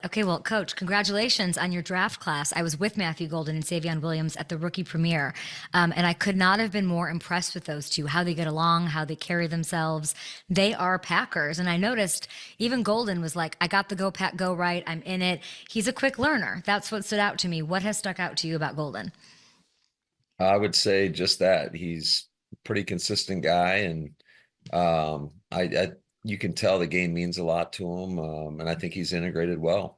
Okay, well, Coach, congratulations on your draft class. I was with Matthew Golden and Savion Williams at the rookie premiere, and I could not have been more impressed with those two, how they get along, how they carry themselves. They are Packers. And I noticed even Golden was like, I got the go, Pack, go right. I'm in it. He's a quick learner. That's what stood out to me. What has stuck out to you about Golden? I would say just that he's a pretty consistent guy, and I you can tell the game means a lot to him, and I think he's integrated well.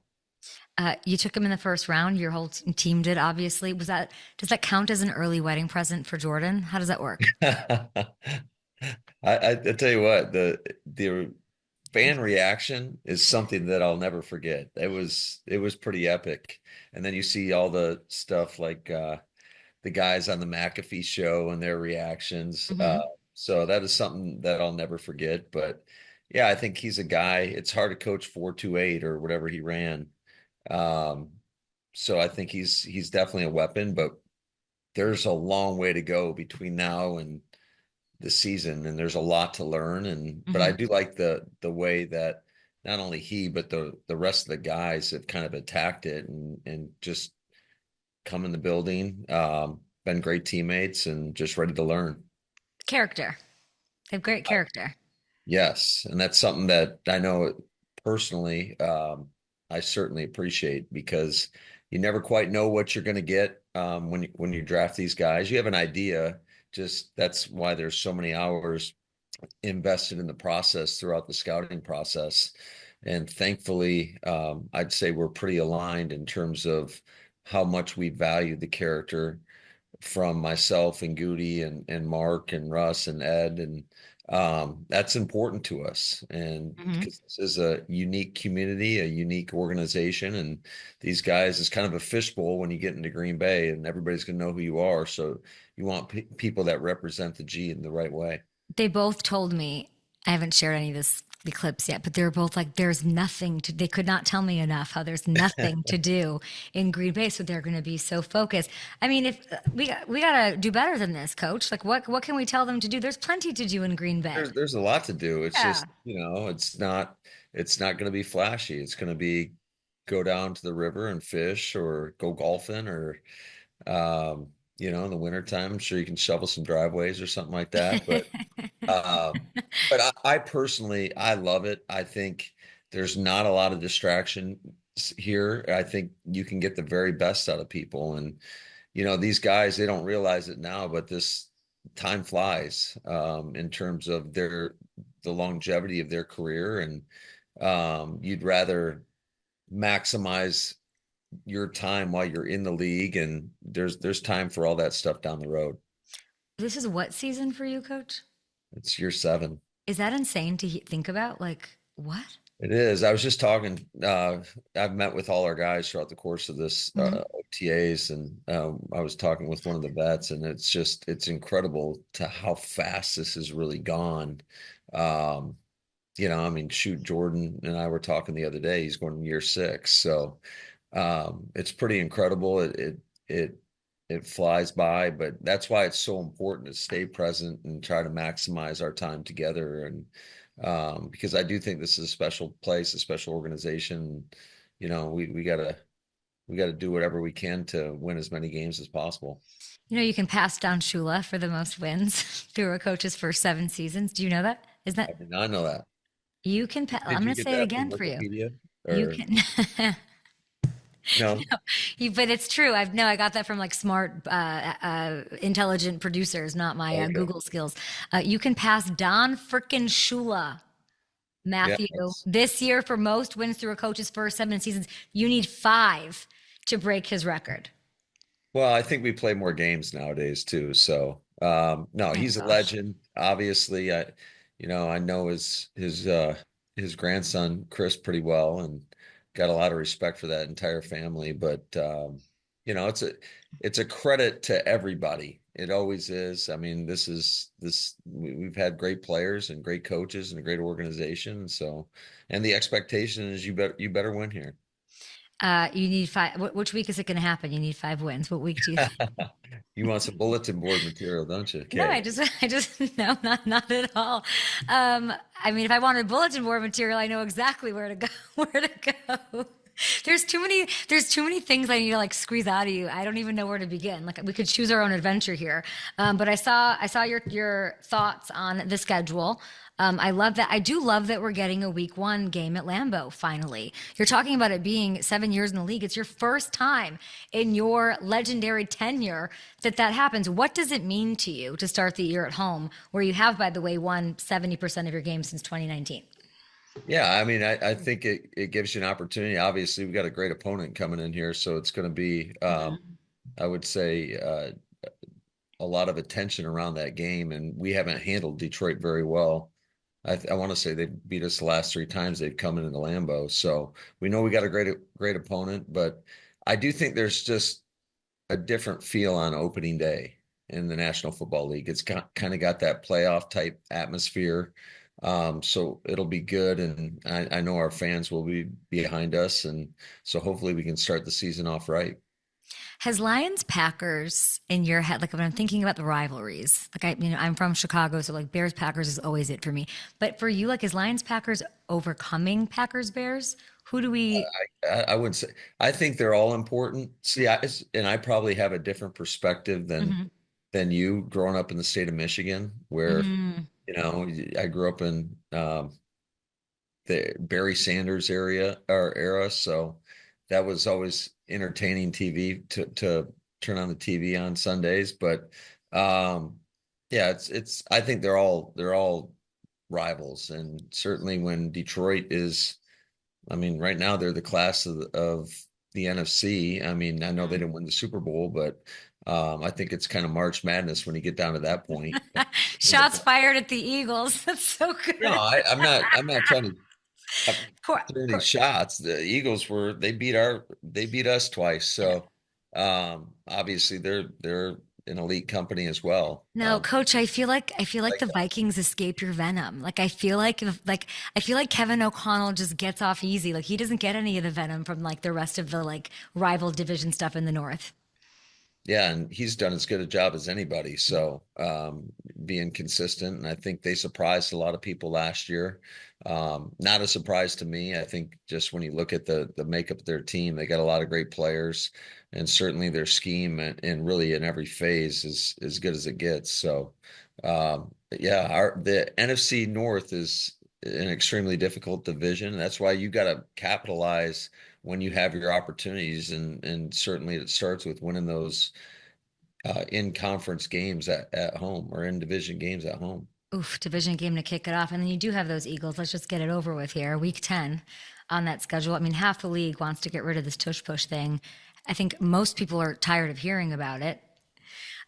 You took him in the first round. Your whole team did, obviously. Does that count as an early wedding present for Jordan? How does that work? I tell you what, the fan reaction is something that I'll never forget. It was pretty epic. And then you see all the stuff like the guys on the McAfee show and their reactions. Hmm. So that is something that I'll never forget. But yeah, I think he's a guy. It's hard to coach 4.28 or whatever he ran. Um, so I think he's definitely a weapon, but there's a long way to go between now and the season, and there's a lot to learn. And but I Hmm. do like the way that not only he but the rest of the guys have kind of attacked it and just come in the building, been great teammates and just ready to learn. Character. They have great character. Yes, and that's something that I know personally, I certainly appreciate because you never quite know what you're going to get when you draft these guys. You have an idea, just that's why there's so many hours invested in the process throughout the scouting process. And thankfully, I'd say we're pretty aligned in terms of how much we value the character from myself and Goody and Mark and Russ and Ed, and that's important to us. And Hmm. because this is a unique community, a unique organization, and these guys is kind of a fishbowl when you get into Green Bay, and everybody's going to know who you are. So you want people that represent the G in the right way. They both told me, I haven't shared any of the clips yet, but they were both like, there's nothing to, they could not tell me enough how there's nothing to do in Green Bay. So they're going to be so focused. I mean, if we got to do better than this, coach. Like what can we tell them to do? There's plenty to do in Green Bay. There's a lot to do. It's Yeah. just, it's not going to be flashy. It's going to be go down to the river and fish or go golfing or um, in the wintertime, I'm sure you can shovel some driveways or something like that. Um, but I personally I love it. I think there's not a lot of distraction here. I think you can get the very best out of people. And these guys, they don't realize it now, but this time flies in terms of the longevity of their career, and you'd rather maximize your time while you're in the league, and there's time for all that stuff down the road. This is what season for you, coach? It's year 7. Is that insane to think about? Like, what? It is. I was just talking. I've met with all our guys throughout the course of this Hmm. OTAs, and I was talking with one of the vets, and it's incredible to how fast this has really gone. Um, I mean, shoot, Jordan and I were talking the other day. He's going year 6, so it's pretty incredible. It it flies by, but that's why it's so important to stay present and try to maximize our time together. And because I do think this is a special place, a special organization. We gotta do whatever we can to win as many games as possible. You know, you can pass down Shula for the most wins through a coach's first 7 seasons. Do you know that? Is I that did not know that. you can? I'm Did going you to get say it that from again for you. Wikipedia You or can. no? But it's true. I got that from like smart, intelligent producers, not my Okay. Google skills. You can pass Don frickin' Shula, Yeah. Matthew, this year for most wins through a coach's first 7 seasons. You need five to break his record. Well, I think we play more games nowadays too. So, no, Oh he's a gosh. legend. Obviously, I know his grandson Chris pretty well, and got a lot of respect for that entire family. But you know, it's a it's a credit to everybody. It always is. I mean, we've had great players and great coaches and a great organization. So, and the expectation is you better win here. You need five. Which week is it going to happen? You need 5 wins. What week do you think? You want some bulletin board material, don't you? No, Okay. I just, no, not at all. I mean, if I wanted bulletin board material, I know exactly where to go, where to go. There's too many things I need to like squeeze out of you. I don't even know where to begin. Like we could choose our own adventure here. But I saw your thoughts on the schedule. I love that. I do love that we're getting a week one game at Lambeau finally. You're talking about it being 7 years in the league. It's your first time in your legendary tenure that happens. What does it mean to you to start the year at home, where you have, by the way, won 70% of your games since 2019? Yeah, I mean, I think it gives you an opportunity. Obviously, we got a great opponent coming in here, so it's going to be, I would say, a lot of attention around that game, and we haven't handled Detroit very well. I want to say they beat us the last three times they've come into Lambeau, so we know we got a great opponent, but I do think there's just a different feel on opening day in the National Football League. It's kind of got that playoff type atmosphere. So it'll be good. And I know our fans will be behind us. And so hopefully we can start the season off right. Has Lions Packers in your head, like when I'm thinking about the rivalries, like I'm from Chicago, so like Bears Packers is always it for me. But for you, like is Lions Packers overcoming Packers Bears? Who do we? I wouldn't say, I think they're all important. See, and I probably have a different perspective Mhm. than you growing up in the state of Michigan, where, Mm. I grew up in, the Barry Sanders era. So that was always entertaining TV to turn on the TV on Sundays. But yeah, it's I think they're all rivals. And certainly when Detroit is, I mean, right now they're the class of the NFC. I mean, I know they didn't win the Super Bowl, but I think it's kind of March Madness when you get down to that point. Shots fired at the Eagles. That's so No, good. I'm not trying to Poor, through any poor. shots. The Eagles they beat us twice. Yeah. So obviously they're an elite company as well. No, coach, I feel like Like the Vikings escape your venom. I feel like Kevin O'Connell just gets off easy. Like he doesn't get any of the venom from like the rest of the like rival division stuff in the North. Yeah, and he's done as good a job as anybody. So being consistent, and I think they surprised a lot of people last year. Not a surprise to me. I think just when you look at the makeup of their team, they got a lot of great players, and certainly their scheme and really in every phase is as good as it gets. So yeah, the NFC North is an extremely difficult division. That's why you got to capitalize when you have your opportunities, and certainly it starts with winning those in conference games at home or in division games at home. Oof, division game to kick it off. And then you do have those Eagles. Let's just get it over with here. Week 10 on that schedule. I mean, half the league wants to get rid of this tush push thing. I think most people are tired of hearing about it.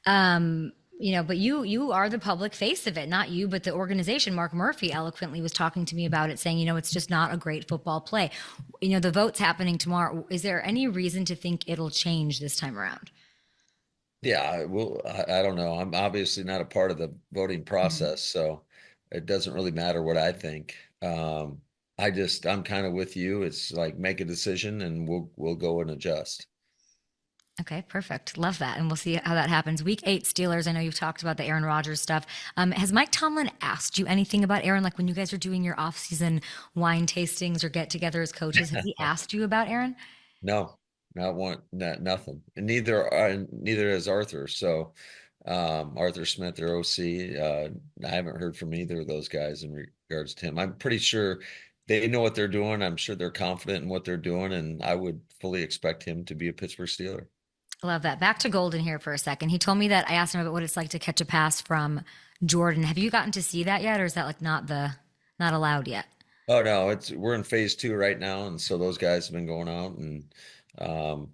But you are the public face of it, not you, but the organization. Mark Murphy eloquently was talking to me about it, saying, it's just not a great football play. The vote's happening tomorrow. Is there any reason to think it'll change this time around? Yeah, well, I don't know. I'm obviously not a part of the voting Mhm. process, so it doesn't really matter what I think. I'm kind of with you. It's like make a decision and we'll go and adjust. Okay, perfect. Love that. And we'll see how that happens. Week 8 Steelers. I know you've talked about the Aaron Rodgers stuff. Has Mike Tomlin asked you anything about Aaron? Like when you guys are doing your off-season wine tastings or get together as coaches, has he asked you about Aaron? No, not one, nothing. And neither has Arthur. So Arthur Smith, their OC, I haven't heard from either of those guys in regards to him. I'm pretty sure they know what they're doing. I'm sure they're confident in what they're doing, and I would fully expect him to be a Pittsburgh Steeler. Love that. Back to Golden here for a second. He told me that I asked him about what it's like to catch a pass from Jordan. Have you gotten to see that yet, or is that like not allowed yet? Oh no, we're in phase two right now, and so those guys have been going out and um,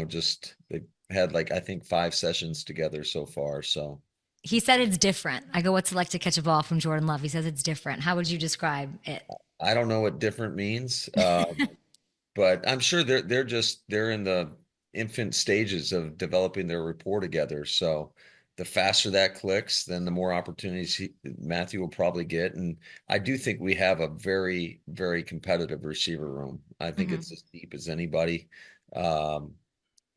just they've had like I think 5 sessions together so far. So He said it's different. I go, what's it like to catch a ball from Jordan Love? He says it's different. How would you describe it? I don't know what different means. But I'm sure they're in the infant stages of developing their rapport together. So the faster that clicks, then the more opportunities Matthew will probably get. And I do think we have a very, very competitive receiver room. I think Mhm. it's as deep as anybody um,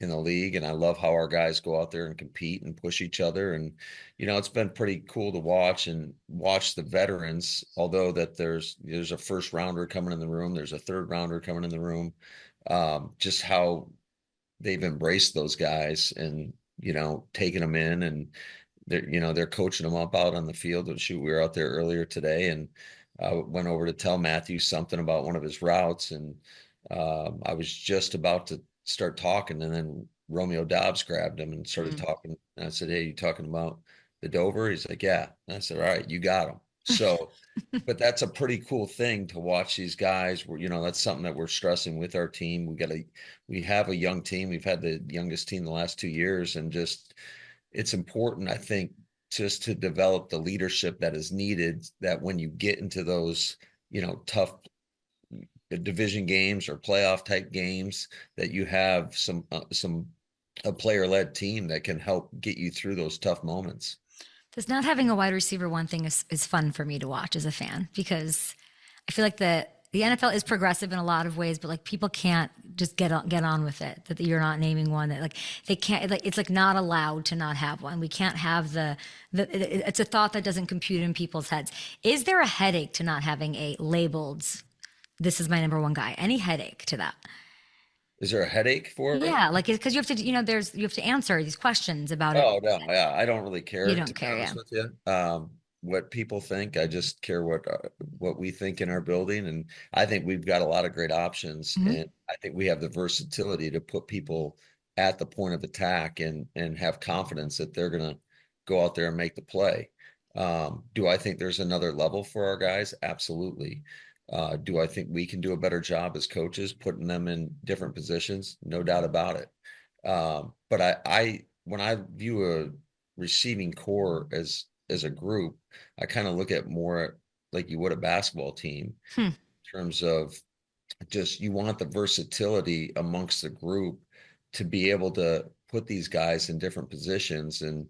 in the league. And I love how our guys go out there and compete and push each other. And, it's been pretty cool to watch the veterans, although that there's a first rounder coming in the room, there's a third rounder coming in the room. just how they've embraced those guys and, taking them in, and they're coaching them up out on the field. And shoot, we were out there earlier today, and I went over to tell Matthew something about one of his routes, and I was just about to start talking, and then Romeo Dobbs grabbed him and started talking. And I said, "Hey, you talking about the Dover?" He's like, "Yeah." And I said, "All right, you got him." So, but that's a pretty cool thing to watch these guys. That's something that we're stressing with our team. We have a young team. We've had the youngest team the last 2 years, and just it's important, I think, just to develop the leadership that is needed, that when you get into those, tough division games or playoff type games, that you have some a player led team that can help get you through those tough moments. Does not having a wide receiver one thing is fun for me to watch as a fan, because I feel like the NFL is progressive in a lot of ways, but like people can't just get on with it. That you're not naming one, that like they can't, like it's like not allowed to not have one. We can't have it's a thought that doesn't compute in people's heads. Is there a headache to not having a labeled, this is my number one guy? Any headache to that? Is there a headache for it? Yeah, like because you have to, you have to answer these questions about it. Oh no, yeah, I don't really You care, to don't be care, yeah. honest with you. What people think, I just care what we think in our building, and I think we've got a lot of great options, Mhm. and I think we have the versatility to put people at the point of attack and have confidence that they're gonna go out there and make the play. Do I think there's another level for our guys? Absolutely. Do I think we can do a better job as coaches putting them in different positions? No doubt about it. But I when I view a receiving core as a group, I kind of look at more like you would a basketball team, Hmm. in terms of just you want the versatility amongst the group to be able to put these guys in different positions. And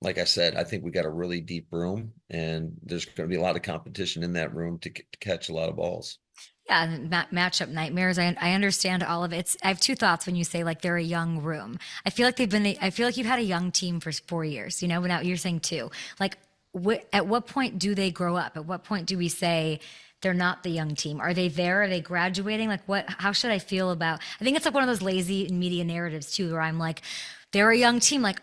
like I said, I think we got a really deep room, and there's going to be a lot of competition in that room to catch a lot of balls. Yeah, and matchup nightmares. I understand all of it. I have two thoughts when you say like they're a young room. I feel like you've had a young team for 4 years. But now you're saying two. Like, at what point do they grow up? At what point do we say they're not the young team? Are they there? Are they graduating? Like, what? How should I feel about? I think it's like one of those lazy media narratives too, where I'm like, they're a young team. Like,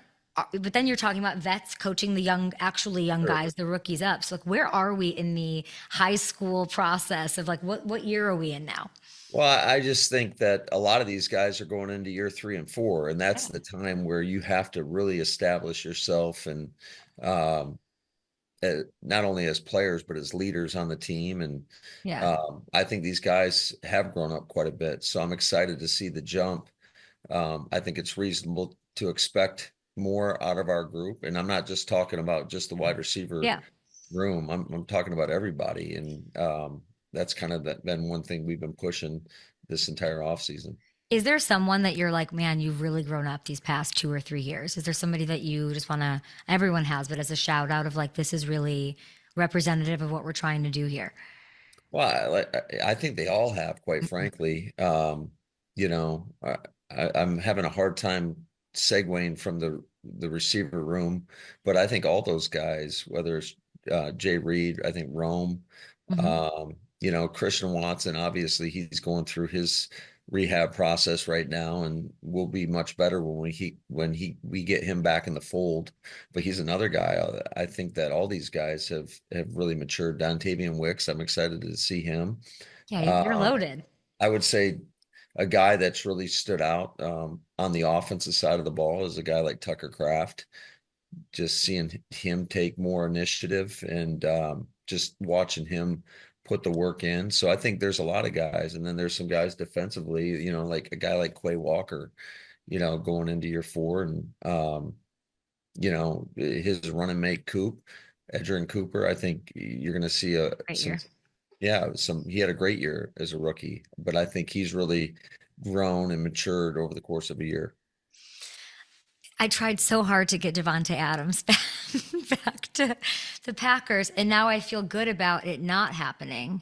but then you're talking about vets coaching the young, actually young Sure. guys, the rookies up. So like, where are we in the high school process of like, what year are we in now? Well, I just think that a lot of these guys are going into year 3 and 4, and that's Yeah. the time where you have to really establish yourself, and um, not only as players but as leaders on the team. And Yeah. I think these guys have grown up quite a bit, so I'm excited to see the jump. I think it's reasonable to expect more out of our group, and I'm not just talking about just the wide receiver Yeah. room. I'm talking about everybody, and that's kind of been one thing we've been pushing this entire offseason. Is there someone that you're like, man, you've really grown up these past 2 or 3 years? Is there somebody that you just want to, everyone has, but as a shout out of like, this is really representative of what we're trying to do here? Well, I think they all have, quite Mhm. frankly. You know, I'm having a hard time segueing from the receiver room, but I think all those guys, whether it's Jay Reed, I think Rome, Mhm. Christian Watson, obviously he's going through his rehab process right now, and will be much better when we get him back in the fold. But he's another guy. I think that all these guys have really matured. Dontavian Wicks, I'm excited to see him. Yeah, you're Um, loaded. I would say a guy that's really stood out on the offensive side of the ball is a guy like Tucker Kraft. Just seeing him take more initiative, and just watching him put the work in. So I think there's a lot of guys, and then there's some guys defensively, like a guy like Quay Walker, going into year 4, and his run and make Edgerrin Cooper. I think you're going to see Right year. he had a great year as a rookie, but I think he's really grown and matured over the course of a year. I tried so hard to get Devonte Adams back to the Packers, and now I feel good about it not happening.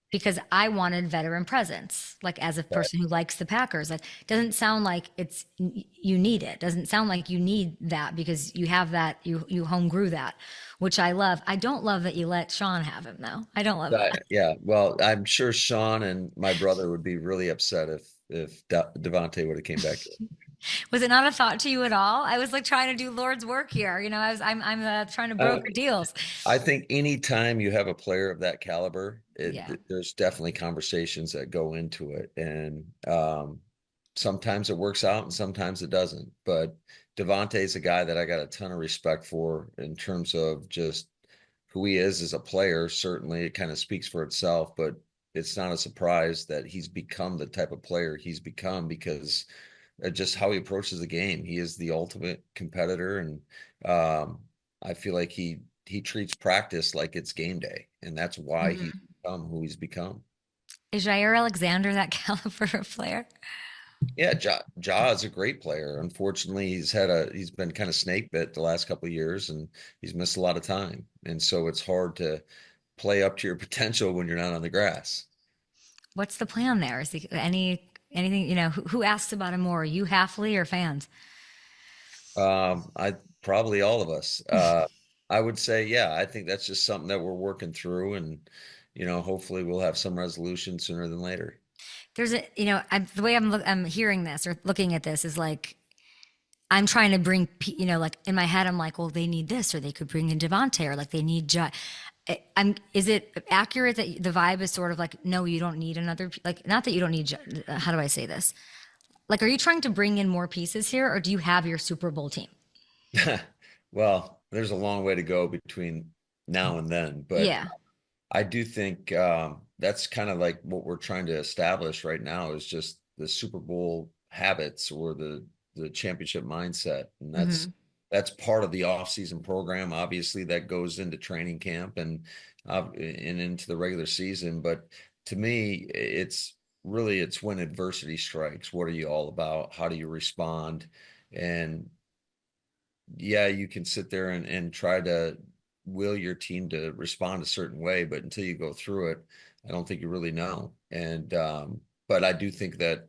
because I wanted veteran presence, like as a Right. person who likes the Packers. Like, doesn't sound like you need it. Doesn't sound like you need that because you have that, you home grew that, which I love. I don't love that you let Sean have him though. I don't love that. Yeah. Well, I'm sure Sean and my brother would be really upset if Devontae would have came back. Was it not a thought to you at all? I was like trying to do Lord's work here. I'm trying to Uh, broker deals. I think anytime you have a player of that caliber, Yeah. there's definitely conversations that go into it, and sometimes it works out and sometimes it doesn't. But Devontae's a guy that I got a ton of respect for in terms of just who he is as a player. Certainly, it kind of speaks for itself, but it's not a surprise that he's become the type of player he's become because just how he approaches the game. He is the ultimate competitor, and I feel like he treats practice like it's game day, and that's why he's Mhm. become who he's become. Is Jaire Alexander that caliber of player? Yeah, Ja is a great player. Unfortunately, he's been kind of snake bit the last couple of years, and he's missed a lot of time, and so it's hard to play up to your potential when you're not on the grass. What's the plan there? Is he anything, who asks about him more? You Halfley or fans? I probably all of us. I would say, yeah, I think that's just something that we're working through, and hopefully we'll have some resolution sooner than later. There's the way I'm hearing this or looking at this is like I'm trying to bring, like in my head, I'm like, well, they need this, or they could bring in Devontae, or like they need. Is it accurate that the vibe is sort of like, no, you don't need another, like, not that you don't need. How do I say this? Like, are you trying to bring in more pieces here, or do you have your Super Bowl team? Well, there's a long way to go between now and then, but Yeah. I do think that's kind of like what we're trying to establish right now is just the Super Bowl habits or the championship mindset, and Hmm. that's part of the offseason program. Obviously, that goes into training camp and into the regular season. But to me, it's when adversity strikes. What are you all about? How do you respond? And yeah, you can sit there and try to will your team to respond a certain way, but until you go through it, I don't think you really know. And but I do think that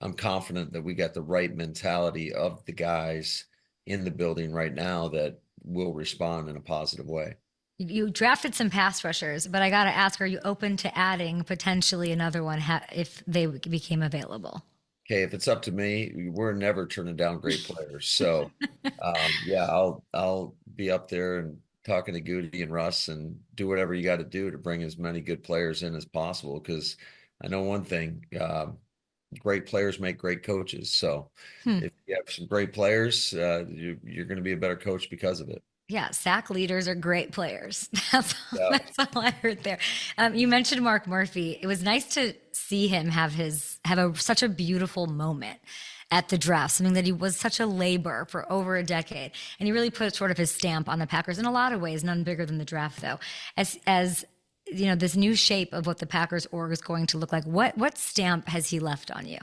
I'm confident that we got the right mentality of the guys in the building right now that will respond in a positive way. You drafted some pass rushers, but I got to ask, are you open to adding potentially another one if they became available? Okay, if it's up to me, we're never turning down great players. So, yeah, I'll be up there and talking to Goody and Russ and do whatever you got to do to bring as many good players in as possible. Because I know one thing, great players make great coaches. So, Hmm. if you have some great players, you're going to be a better coach because of it. Yeah, sack leaders are great players. Yeah. That's all I heard there. You mentioned Mark Murphy. It was nice to see him such a beautiful moment at the draft, something that he was such a labor for over a decade, and he really put sort of his stamp on the Packers in a lot of ways. None bigger than the draft, though. As this new shape of what the Packers org is going to look like. What stamp has he left on you?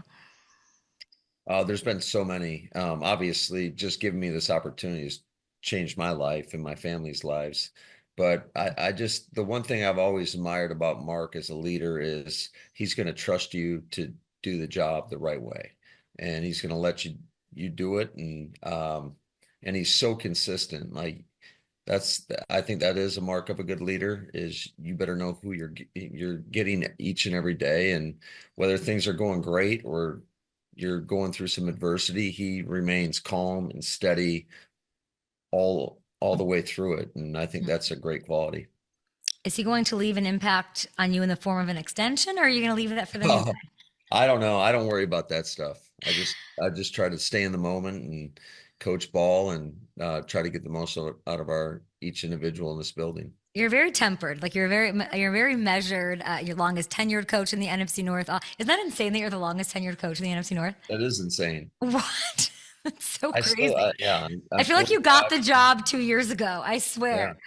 There's been so many. Obviously, just giving me this opportunity has changed my life and my family's lives. But I just, the one thing I've always admired about Mark as a leader is he's going to trust you to do the job the right way, and he's going to let you do it. And he's so consistent. Like I think that is a mark of a good leader is you better know who you're getting each and every day, and whether things are going great or you're going through some adversity, he remains calm and steady all the way through it, and I think that's a great quality. Is he going to leave an impact on you in the form of an extension, or are you going to leave that for the new guy? Oh, I don't know. I don't worry about that stuff. I just try to stay in the moment and coach ball and try to get the most out of our each individual in this building. You're very tempered. Like you're very measured. You're longest tenured coach in the NFC North. Isn't that insane that you're the longest tenured coach in the NFC North? That is insane. What? That's so I still, crazy. yeah, I I'm feel like you got 45. the job 2 years ago. I Yeah, swear.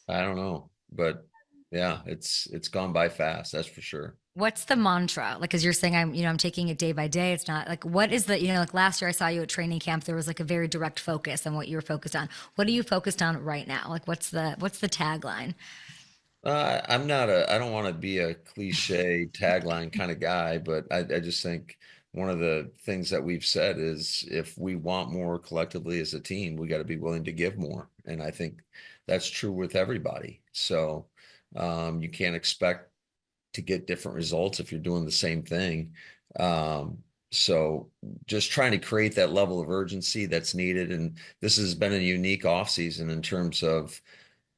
I don't know, but yeah, it's gone by fast. That's for sure. What's the mantra? Like, as you're saying, I'm taking it day by day. It's not like, what is like last year I saw you at training camp. There was like a very direct focus on what you were focused on. What are you focused on right now? Like, what's the tagline? I'm not I don't want to be a cliche tagline kind of guy, but I just think one of the things that we've said is if we want more collectively as a team, we got to be willing to give more. And I think that's true with everybody. So you can't expect to get different results if you're doing the same thing. Um, so just trying to create that level of urgency that's needed. And this has been a unique offseason in terms of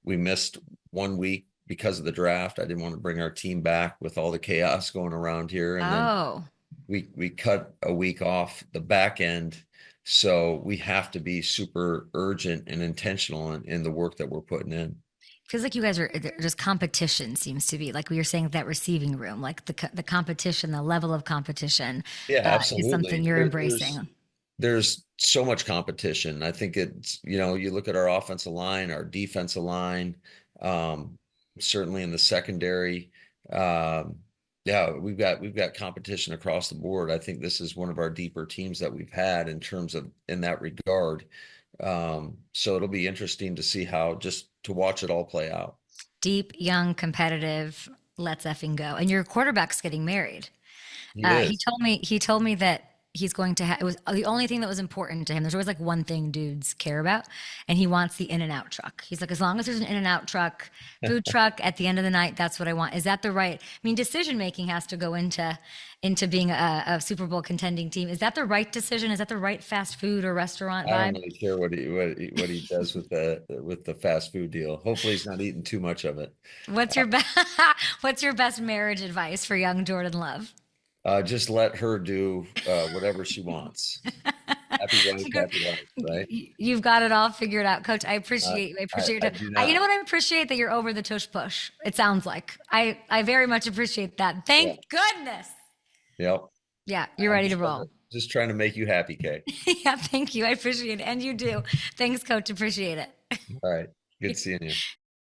we missed 1 week because of the draft. I didn't want to bring our team back with all the chaos going around here. And then Oh, we cut a week off the back end. So we have to be super urgent and intentional in the work that we're putting in. feels like you guys are just competition seems to be like we were saying that receiving room, like the competition, the level of competition Yeah, is something absolutely. you're embracing. There's so much competition. I think it's, you look at our offensive line, our defensive line, um, certainly in the secondary. Um, yeah, we've got competition across the board. I think this is one of our deeper teams that we've had in terms of in that regard. So it'll be interesting to see how just to watch it all play out. Deep, young, competitive. Let's effing go. And your quarterback's getting married. He He is. told me that he's going to have it was the only thing that was important to him. There's always like one thing dudes care about, and he wants the in and out truck. He's like, as long as there's an in and out truck, food truck at the end of the night, that's what I want. Is that the right? I mean, decision making has to go into being a Super Bowl contending team. Is that the right decision? Is that the right fast food or restaurant I don't vibe? really care what he does with the fast food deal. Hopefully he's not eating too much of it. What's your best What's your best marriage advice for young Jordan Love? Just let her do whatever she wants. Happy wife, happy life, right? You've got it all figured out, Coach. I Uh, appreciate you. I I, appreciate I it. do You know not. what? I appreciate that you're over the tush push. It sounds like I very much appreciate that. Yeah. Thank goodness. Yep. Yeah, you're I'm ready to roll. just trying to make you happy, Kay. Yeah, thank you. I appreciate it, and you do. Thanks, Coach. Appreciate it. All right. Good seeing you.